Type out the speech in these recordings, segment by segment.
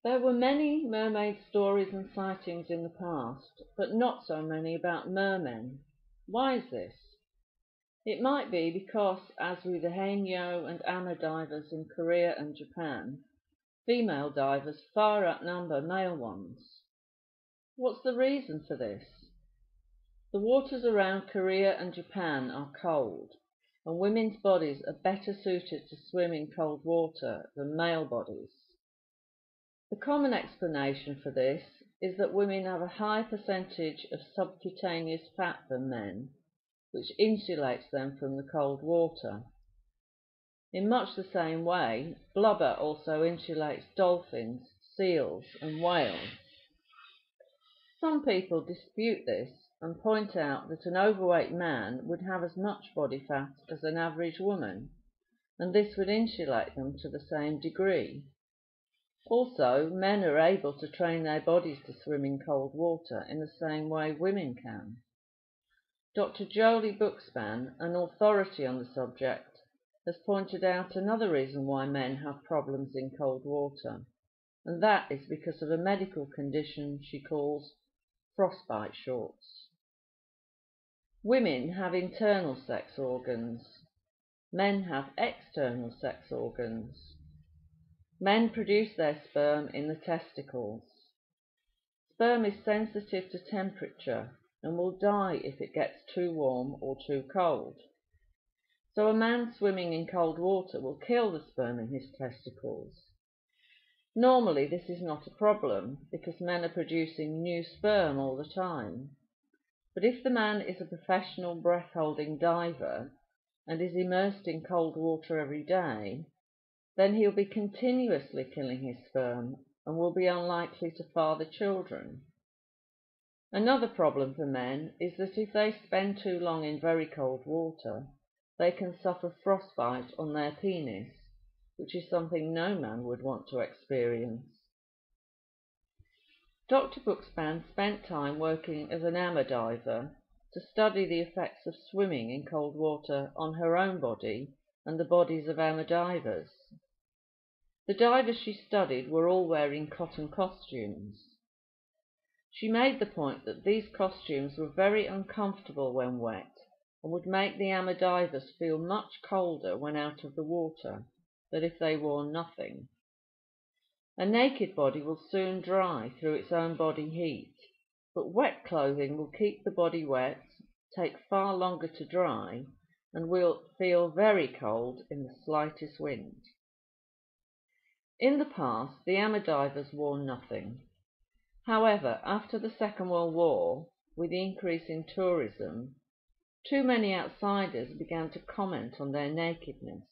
There were many mermaid stories and sightings in the past, but not so many about mermen. Why is this? It might be because, as with the Haenyeo and Ama divers in Korea and Japan, female divers far outnumber male ones. What's the reason for this? The waters around Korea and Japan are cold, and women's bodies are better suited to swim in cold water than male bodies. The common explanation for this is that women have a higher percentage of subcutaneous fat than men, which insulates them from the cold water. In much the same way, blubber also insulates dolphins, seals, and whales. Some people dispute this and point out that an overweight man would have as much body fat as an average woman, and this would insulate them to the same degree. Also, men are able to train their bodies to swim in cold water in the same way women can. Dr. Jolie Buxban, an authority on the subject, has pointed out another reason why men have problems in cold water, and that is because of a medical condition she calls frostbite shorts. Women have internal sex organs. Men have external sex organs. Men produce their sperm in the testicles. Sperm is sensitive to temperature and will die if it gets too warm or too cold. So a man swimming in cold water will kill the sperm in his testicles. Normally this is not a problem because men are producing new sperm all the time. But if the man is a professional breath-holding diver and is immersed in cold water every day, then he'll be continuously killing his sperm and will be unlikely to father children. Another problem for men is that if they spend too long in very cold water, they can suffer frostbite on their penis, which is something no man would want to experience. Dr. Buxban spent time working as an ama diver to study the effects of swimming in cold water on her own body and the bodies of ama divers. The divers she studied were all wearing cotton costumes. She made the point that these costumes were very uncomfortable when wet and would make the ama divers feel much colder when out of the water than if they wore nothing. A naked body will soon dry through its own body heat, but wet clothing will keep the body wet, take far longer to dry, and will feel very cold in the slightest wind. In the past, the ama divers wore nothing. However, after the Second World War, with the increase in tourism, too many outsiders began to comment on their nakedness.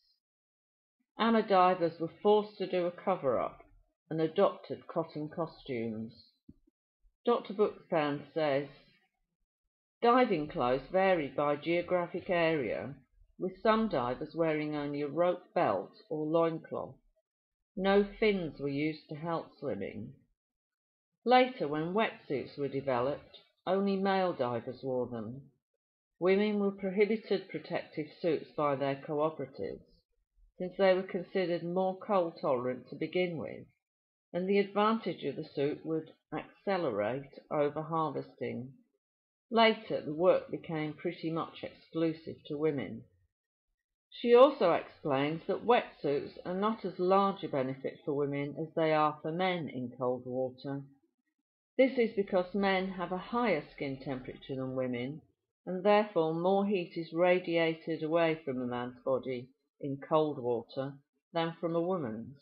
Ama divers were forced to do a cover-up and adopted cotton costumes. Dr. Buxban says, diving clothes varied by geographic area, with some divers wearing only a rope belt or loincloth. No fins were used to help swimming. Later, when wetsuits were developed, only male divers wore them. Women were prohibited protective suits by their cooperatives, since they were considered more cold tolerant to begin with, and the advantage of the suit would accelerate over harvesting. Later, the work became pretty much exclusive to women. She also explains that wetsuits are not as large a benefit for women as they are for men in cold water. This is because men have a higher skin temperature than women, and therefore more heat is radiated away from a man's body in cold water than from a woman's.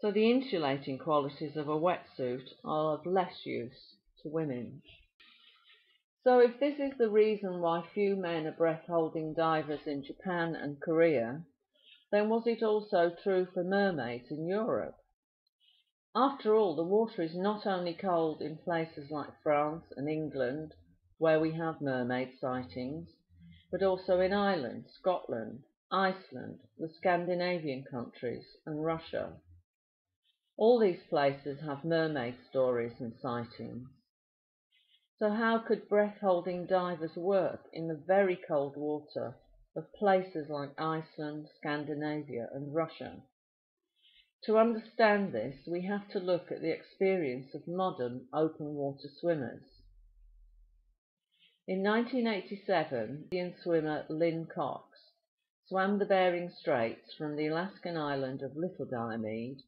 So the insulating qualities of a wetsuit are of less use to women. So if this is the reason why few men are breath-holding divers in Japan and Korea, then was it also true for mermaids in Europe? After all, the water is not only cold in places like France and England, where we have mermaid sightings, but also in Ireland, Scotland, Iceland, the Scandinavian countries, and Russia. All these places have mermaid stories and sightings. So how could breath-holding divers work in the very cold water of places like Iceland, Scandinavia, and Russia? To understand this, we have to look at the experience of modern open water swimmers. In 1987, Indian swimmer Lynn Cox swam the Bering Straits from the Alaskan island of Little Diomede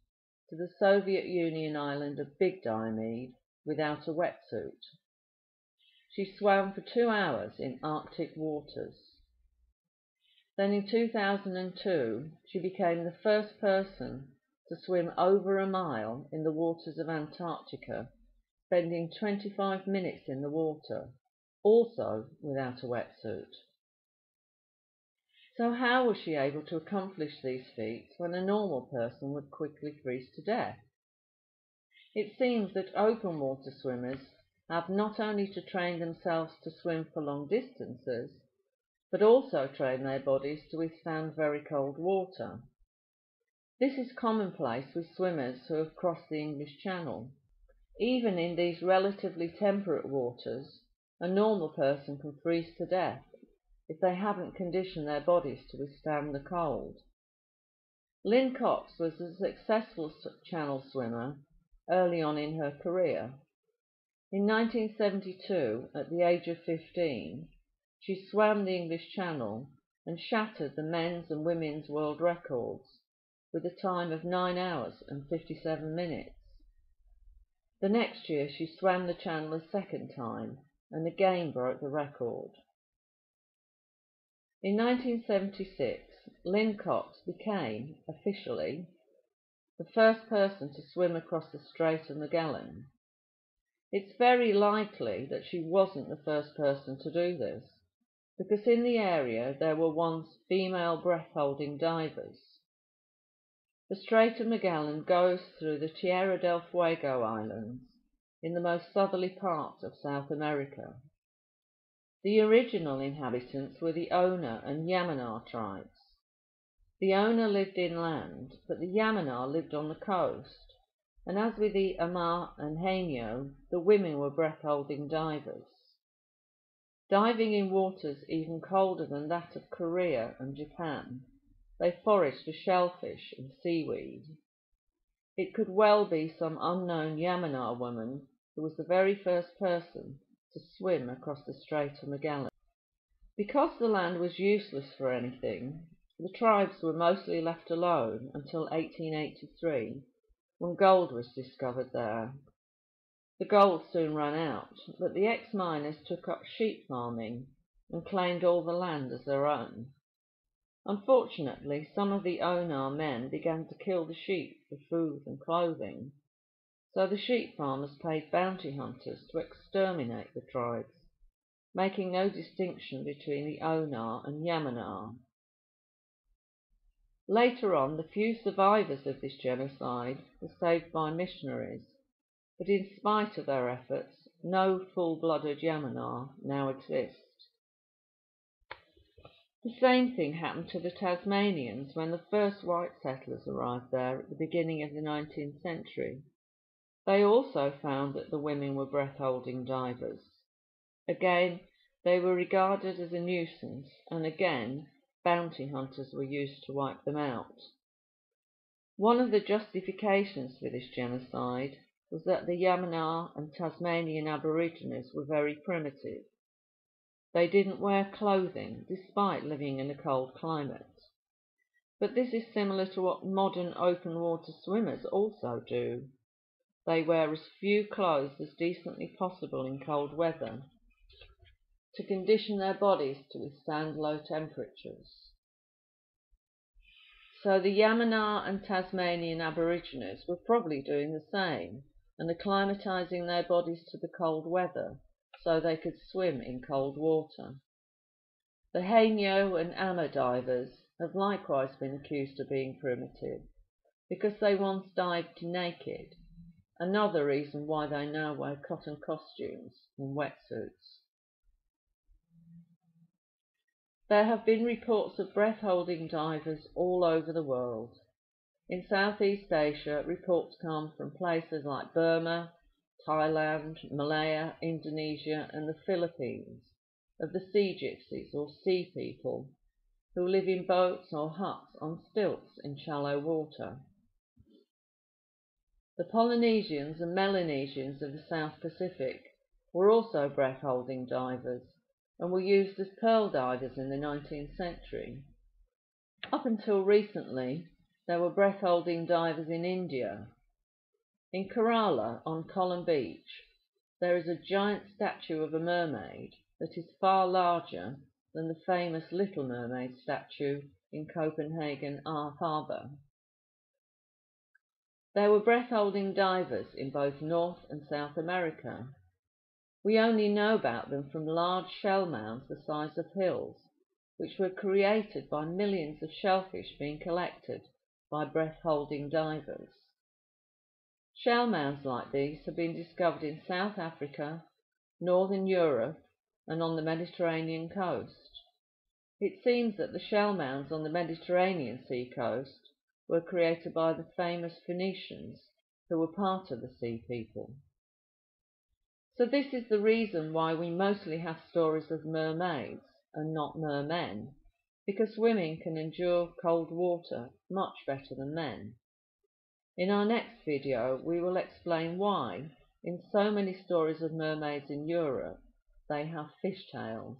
to the Soviet Union island of Big Diomede without a wetsuit. She swam for 2 hours in Arctic waters. Then in 2002, she became the first person to swim over a mile in the waters of Antarctica, spending 25 minutes in the water, also without a wetsuit. So how was she able to accomplish these feats when a normal person would quickly freeze to death? It seems that open water swimmers have not only to train themselves to swim for long distances, but also train their bodies to withstand very cold water. This is commonplace with swimmers who have crossed the English Channel. Even in these relatively temperate waters, a normal person can freeze to death if they haven't conditioned their bodies to withstand the cold. Lynn Cox was a successful channel swimmer early on in her career. In 1972, at the age of 15, she swam the English Channel and shattered the men's and women's world records with a time of 9 hours and 57 minutes. The next year she swam the Channel a second time and again broke the record. In 1976, Lynn Cox became, officially, the first person to swim across the Strait of Magellan. It's very likely that she wasn't the first person to do this, because in the area there were once female breath-holding divers. The Strait of Magellan goes through the Tierra del Fuego Islands in the most southerly part of South America. The original inhabitants were the Ona and Yamana tribes. The Ona lived inland, but the Yamana lived on the coast, and as with the Ama and Hainio, the women were breath-holding divers. Diving in waters even colder than that of Korea and Japan, they foraged for shellfish and seaweed. It could well be some unknown Yamana woman who was the very first person to swim across the Strait of Magellan. Because the land was useless for anything, the tribes were mostly left alone until 1883, when gold was discovered there. The gold soon ran out, but the ex-miners took up sheep farming and claimed all the land as their own. Unfortunately, some of the Onar men began to kill the sheep for food and clothing, so the sheep farmers paid bounty hunters to exterminate the tribes, making no distinction between the Onar and Yamana. Later on, the few survivors of this genocide were saved by missionaries, but in spite of their efforts, no full-blooded Yamana now exist. The same thing happened to the Tasmanians when the first white settlers arrived there at the beginning of the 19th century. They also found that the women were breath-holding divers. Again, they were regarded as a nuisance, and again, bounty hunters were used to wipe them out. One of the justifications for this genocide was that the Yamana and Tasmanian Aborigines were very primitive. They didn't wear clothing despite living in a cold climate. But this is similar to what modern open water swimmers also do. They wear as few clothes as decently possible in cold weather to condition their bodies to withstand low temperatures. So the Yamana and Tasmanian Aborigines were probably doing the same and acclimatizing their bodies to the cold weather so they could swim in cold water. The Hainio and Ama divers have likewise been accused of being primitive because they once dived naked, another reason why they now wear cotton costumes and wetsuits. There have been reports of breath-holding divers all over the world. In Southeast Asia, reports come from places like Burma, Thailand, Malaya, Indonesia and the Philippines, of the sea gypsies or sea people who live in boats or huts on stilts in shallow water. The Polynesians and Melanesians of the South Pacific were also breath-holding divers and were used as pearl divers in the 19th century. Up until recently, there were breath-holding divers in India. In Kerala, on Colombo Beach, there is a giant statue of a mermaid that is far larger than the famous Little Mermaid statue in Copenhagen Harbour. There were breath-holding divers in both North and South America. We only know about them from large shell mounds the size of hills, which were created by millions of shellfish being collected by breath-holding divers. Shell mounds like these have been discovered in South Africa, Northern Europe, and on the Mediterranean coast. It seems that the shell mounds on the Mediterranean sea coast were created by the famous Phoenicians, who were part of the Sea People. So this is the reason why we mostly have stories of mermaids and not mermen, because women can endure cold water much better than men. In our next video, we will explain why, in so many stories of mermaids in Europe, they have fishtails.